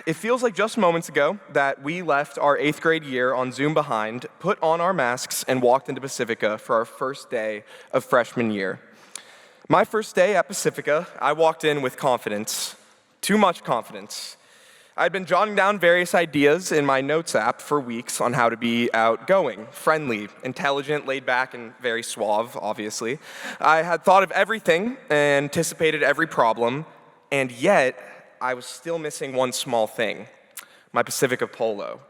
It feels like just moments ago that we left our 8th grade year on Zoom behind, put on our masks, and walked into Pacifica for our first day of freshman year. My first day at Pacifica, I walked in with confidence, too much confidence. I'd been jotting down various ideas in my notes app for weeks on how to be outgoing, friendly, intelligent, laid back, and very suave, obviously. I had thought of everything, anticipated every problem, and yet I was still missing one small thing: my Pacifica polo.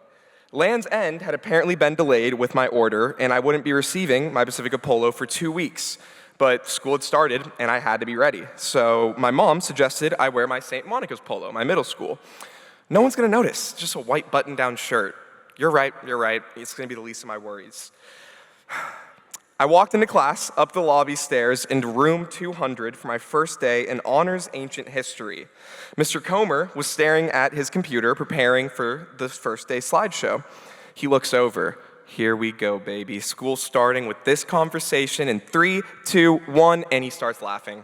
Land's End had apparently been delayed with my order, and I wouldn't be receiving my Pacifica polo for 2 weeks. But school had started, and I had to be ready. So my mom suggested I wear my St. Monica's polo, my middle school. No one's gonna notice, just a white button-down shirt. You're right, it's gonna be the least of my worries. I walked into class, up the lobby stairs, into room 200 for my first day in Honors Ancient History. Mr. Comer was staring at his computer, preparing for the first day slideshow. He looks over. Here we go, baby. School's starting with this conversation in 3, 2, 1, and he starts laughing.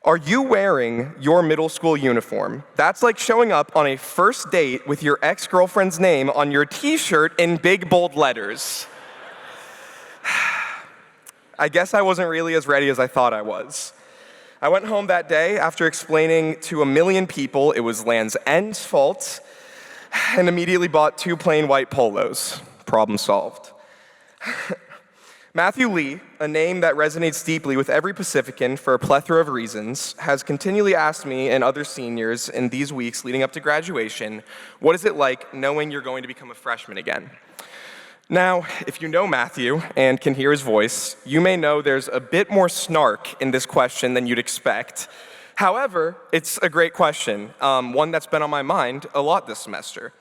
Are you wearing your middle school uniform? That's like showing up on a first date with your ex-girlfriend's name on your t-shirt in big, bold letters. I guess I wasn't really as ready as I thought I was. I went home that day after explaining to a million people it was Land's End's fault, and immediately bought 2 plain white polos. Problem solved. Matthew Lee, a name that resonates deeply with every Pacifican for a plethora of reasons, has continually asked me and other seniors in these weeks leading up to graduation, what is it like knowing you're going to become a freshman again? Now, if you know Matthew and can hear his voice, you may know there's a bit more snark in this question than you'd expect. However, it's a great question, one that's been on my mind a lot this semester.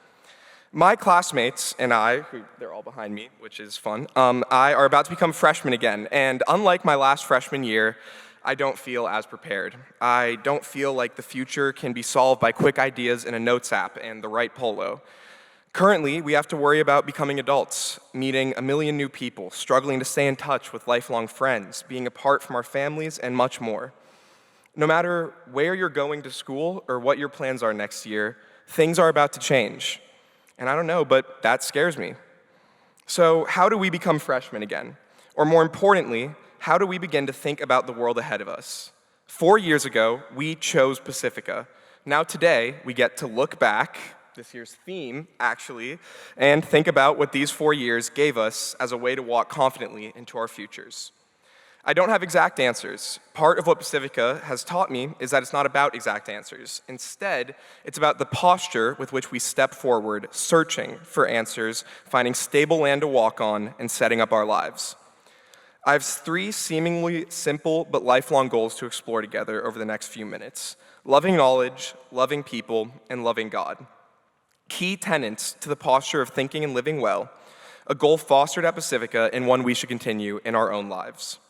My classmates and I, who they're all behind me, which is fun, I are about to become freshmen again, and unlike my last freshman year, I don't feel as prepared. I don't feel like the future can be solved by quick ideas in a notes app and the right polo. Currently, we have to worry about becoming adults, meeting a million new people, struggling to stay in touch with lifelong friends, being apart from our families, and much more. No matter where you're going to school or what your plans are next year, things are about to change. And I don't know, but that scares me. So how do we become freshmen again? Or more importantly, how do we begin to think about the world ahead of us? 4 years ago, we chose Pacifica. Now today, we get to look back, this year's theme, actually, and think about what these 4 years gave us as a way to walk confidently into our futures. I don't have exact answers. Part of what Pacifica has taught me is that it's not about exact answers. Instead, it's about the posture with which we step forward, searching for answers, finding stable land to walk on, and setting up our lives. I have 3 seemingly simple but lifelong goals to explore together over the next few minutes: loving knowledge, loving people, and loving God. Key tenets to the posture of thinking and living well, a goal fostered at Pacifica and one we should continue in our own lives.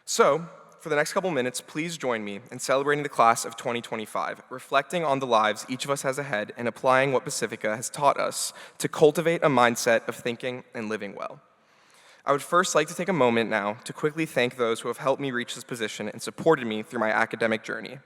So, for the next couple minutes, please join me in celebrating the class of 2025, reflecting on the lives each of us has ahead and applying what Pacifica has taught us to cultivate a mindset of thinking and living well. I would first like to take a moment now to quickly thank those who have helped me reach this position and supported me through my academic journey.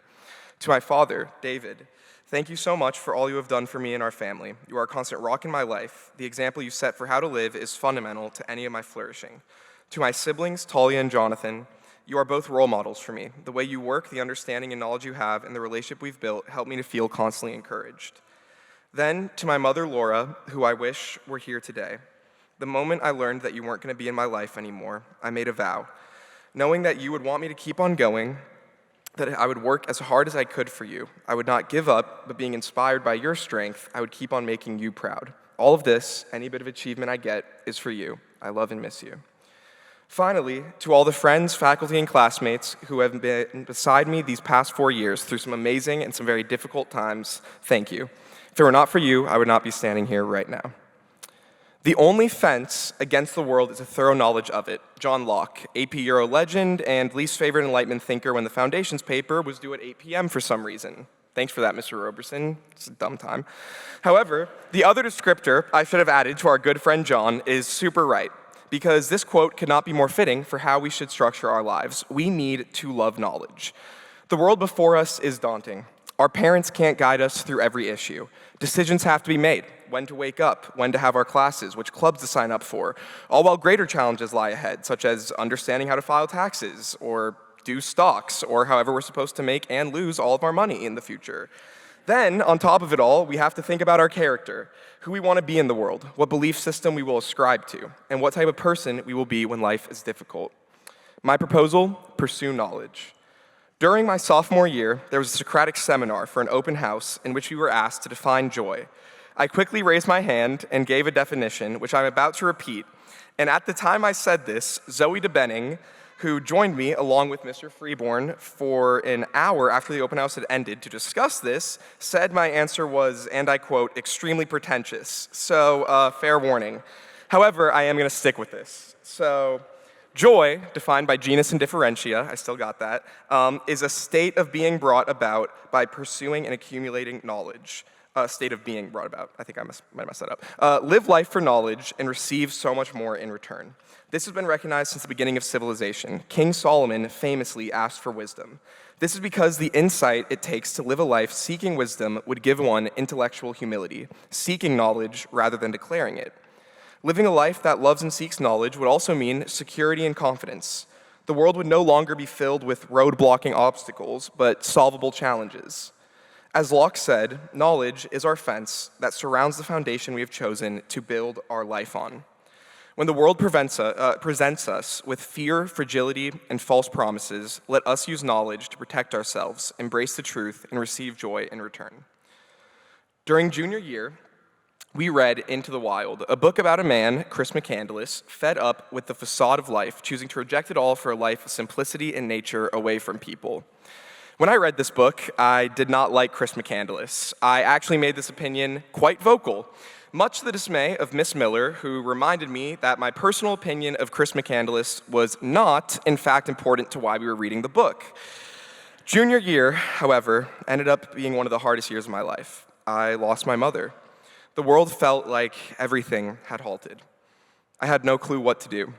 To my father, David, thank you so much for all you have done for me and our family. You are a constant rock in my life. The example you set for how to live is fundamental to any of my flourishing. To my siblings, Talia and Jonathan, you are both role models for me. The way you work, the understanding and knowledge you have, and the relationship we've built help me to feel constantly encouraged. Then, to my mother, Laura, who I wish were here today. The moment I learned that you weren't going to be in my life anymore, I made a vow. Knowing that you would want me to keep on going, that I would work as hard as I could for you. I would not give up, but being inspired by your strength, I would keep on making you proud. All of this, any bit of achievement I get, is for you. I love and miss you. Finally, to all the friends, faculty, and classmates who have been beside me these past 4 years through some amazing and some very difficult times, thank you. If it were not for you, I would not be standing here right now. The only fence against the world is a thorough knowledge of it. John Locke, AP Euro legend and least favorite Enlightenment thinker when the Foundations paper was due at 8 p.m. for some reason. Thanks for that, Mr. Roberson. It's a dumb time. However, the other descriptor I should have added to our good friend John is super right, because this quote could not be more fitting for how we should structure our lives. We need to love knowledge. The world before us is daunting. Our parents can't guide us through every issue. Decisions have to be made: when to wake up, when to have our classes, which clubs to sign up for, all while greater challenges lie ahead, such as understanding how to file taxes, or do stocks, or however we're supposed to make and lose all of our money in the future. Then, on top of it all, we have to think about our character, who we want to be in the world, what belief system we will ascribe to, and what type of person we will be when life is difficult. My proposal: pursue knowledge. During my sophomore year, there was a Socratic seminar for an open house in which we were asked to define joy. I quickly raised my hand and gave a definition, which I'm about to repeat. And at the time I said this, Zoe DeBenning, who joined me along with Mr. Freeborn for an hour after the open house had ended to discuss this, said my answer was, and I quote, extremely pretentious. So, fair warning. However, I am going to stick with this. So, joy, defined by genus and differentia, I still got that, is a state of being brought about by pursuing and accumulating knowledge. State of being brought about. I think I might have messed that up. Live life for knowledge and receive so much more in return. This has been recognized since the beginning of civilization. King Solomon famously asked for wisdom. This is because the insight it takes to live a life seeking wisdom would give one intellectual humility, seeking knowledge rather than declaring it. Living a life that loves and seeks knowledge would also mean security and confidence. The world would no longer be filled with road-blocking obstacles, but solvable challenges. As Locke said, knowledge is our fence that surrounds the foundation we have chosen to build our life on. When the world presents us with fear, fragility, and false promises, let us use knowledge to protect ourselves, embrace the truth, and receive joy in return. During junior year, we read Into the Wild, a book about a man, Chris McCandless, fed up with the facade of life, choosing to reject it all for a life of simplicity and nature away from people. When I read this book, I did not like Chris McCandless. I actually made this opinion quite vocal, much to the dismay of Miss Miller, who reminded me that my personal opinion of Chris McCandless was not, in fact, important to why we were reading the book. Junior year, however, ended up being one of the hardest years of my life. I lost my mother. The world felt like everything had halted. I had no clue what to do.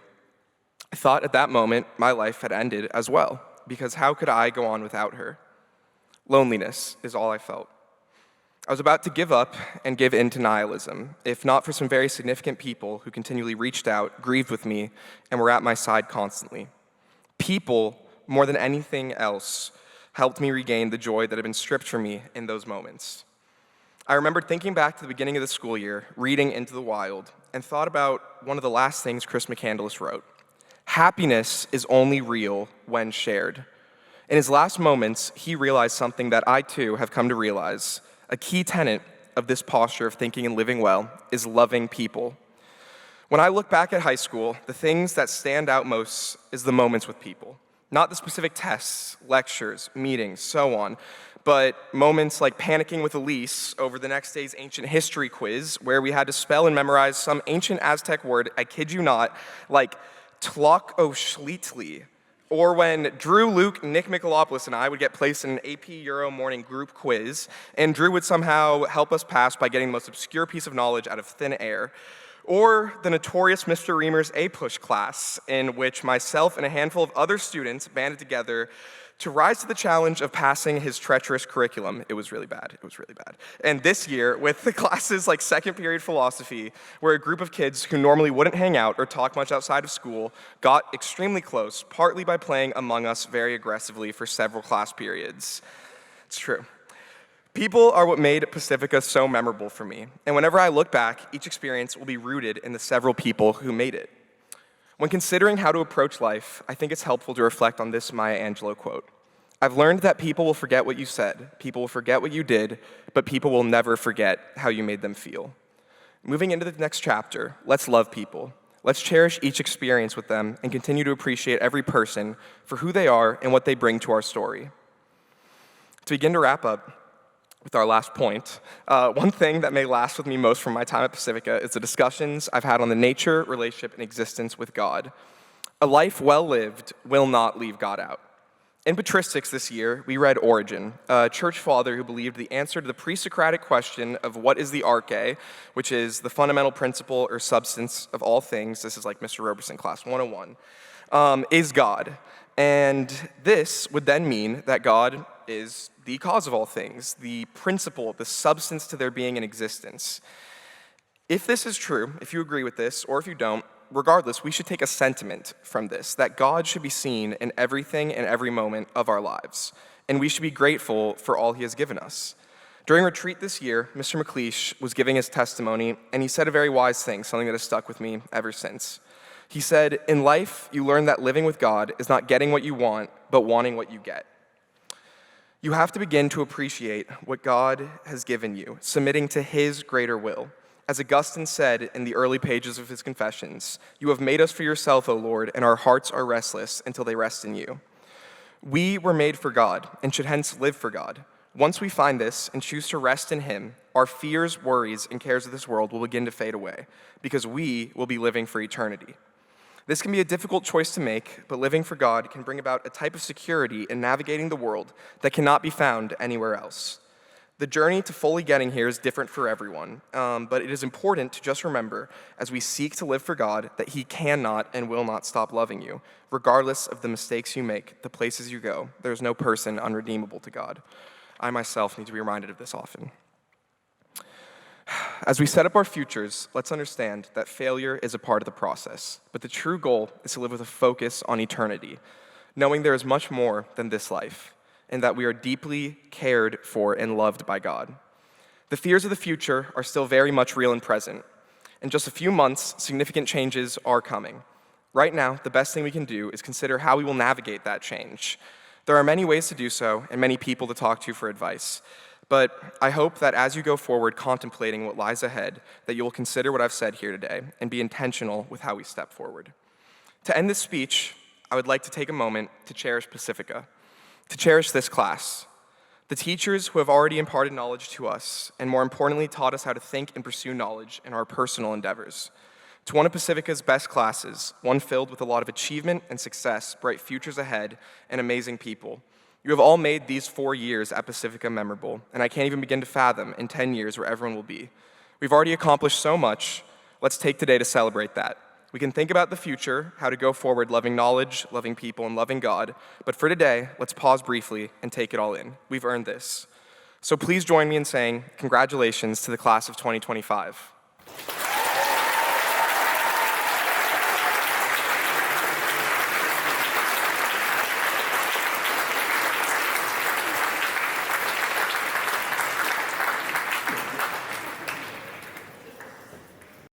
I thought at that moment my life had ended as well, because how could I go on without her? Loneliness is all I felt. I was about to give up and give in to nihilism, if not for some very significant people who continually reached out, grieved with me, and were at my side constantly. People, more than anything else, helped me regain the joy that had been stripped from me in those moments. I remembered thinking back to the beginning of the school year, reading Into the Wild, and thought about one of the last things Chris McCandless wrote. Happiness is only real when shared. In his last moments, he realized something that I too have come to realize. A key tenet of this posture of thinking and living well is loving people. When I look back at high school, the things that stand out most is the moments with people. Not the specific tests, lectures, meetings, so on, but moments like panicking with Elise over the next day's ancient history quiz, where we had to spell and memorize some ancient Aztec word, I kid you not, like Tloccoschlitli, or when Drew, Luke, Nick Michalopoulos, and I would get placed in an AP Euro morning group quiz, and Drew would somehow help us pass by getting the most obscure piece of knowledge out of thin air, or the notorious Mr. Reamer's A-Push class, in which myself and a handful of other students banded together to rise to the challenge of passing his treacherous curriculum. It was really bad. And this year, with the classes like second period philosophy, where a group of kids who normally wouldn't hang out or talk much outside of school got extremely close, partly by playing Among Us very aggressively for several class periods. It's true. People are what made Pacifica so memorable for me, and whenever I look back, each experience will be rooted in the several people who made it. When considering how to approach life, I think it's helpful to reflect on this Maya Angelou quote. I've learned that people will forget what you said, people will forget what you did, but people will never forget how you made them feel. Moving into the next chapter, let's love people. Let's cherish each experience with them and continue to appreciate every person for who they are and what they bring to our story. To begin to wrap up, with our last point, one thing that may last with me most from my time at Pacifica is the discussions I've had on the nature, relationship, and existence with God. A life well lived will not leave God out. In patristics this year, we read Origen, a church father who believed the answer to the pre-Socratic question of what is the arche, which is the fundamental principle or substance of all things, this is like Mr. Roberson class 101, is God. And this would then mean that God is the cause of all things, the principle, the substance to their being and existence. If this is true, if you agree with this, or if you don't, regardless, we should take a sentiment from this, that God should be seen in everything and every moment of our lives, and we should be grateful for all he has given us. During retreat this year, Mr. McLeish was giving his testimony, and he said a very wise thing, something that has stuck with me ever since. He said, "In life, you learn that living with God is not getting what you want, but wanting what you get." You have to begin to appreciate what God has given you, submitting to his greater will. As Augustine said in the early pages of his Confessions, "You have made us for yourself, O Lord, and our hearts are restless until they rest in you." We were made for God and should hence live for God. Once we find this and choose to rest in him, our fears, worries, and cares of this world will begin to fade away because we will be living for eternity. This can be a difficult choice to make, but living for God can bring about a type of security in navigating the world that cannot be found anywhere else. The journey to fully getting here is different for everyone, but it is important to just remember, as we seek to live for God, that he cannot and will not stop loving you, regardless of the mistakes you make, the places you go. There is no person unredeemable to God. I myself need to be reminded of this often. As we set up our futures, let's understand that failure is a part of the process, but the true goal is to live with a focus on eternity, knowing there is much more than this life, and that we are deeply cared for and loved by God. The fears of the future are still very much real and present. In just a few months, significant changes are coming. Right now, the best thing we can do is consider how we will navigate that change. There are many ways to do so, and many people to talk to for advice. But I hope that as you go forward contemplating what lies ahead, that you will consider what I've said here today and be intentional with how we step forward. To end this speech, I would like to take a moment to cherish Pacifica, to cherish this class, the teachers who have already imparted knowledge to us, and more importantly, taught us how to think and pursue knowledge in our personal endeavors. To one of Pacifica's best classes, one filled with a lot of achievement and success, bright futures ahead, and amazing people. You have all made these 4 years at Pacifica memorable, and I can't even begin to fathom in 10 years where everyone will be. We've already accomplished so much. Let's take today to celebrate that. We can think about the future, how to go forward loving knowledge, loving people, and loving God. But for today, let's pause briefly and take it all in. We've earned this. So please join me in saying congratulations to the class of 2025.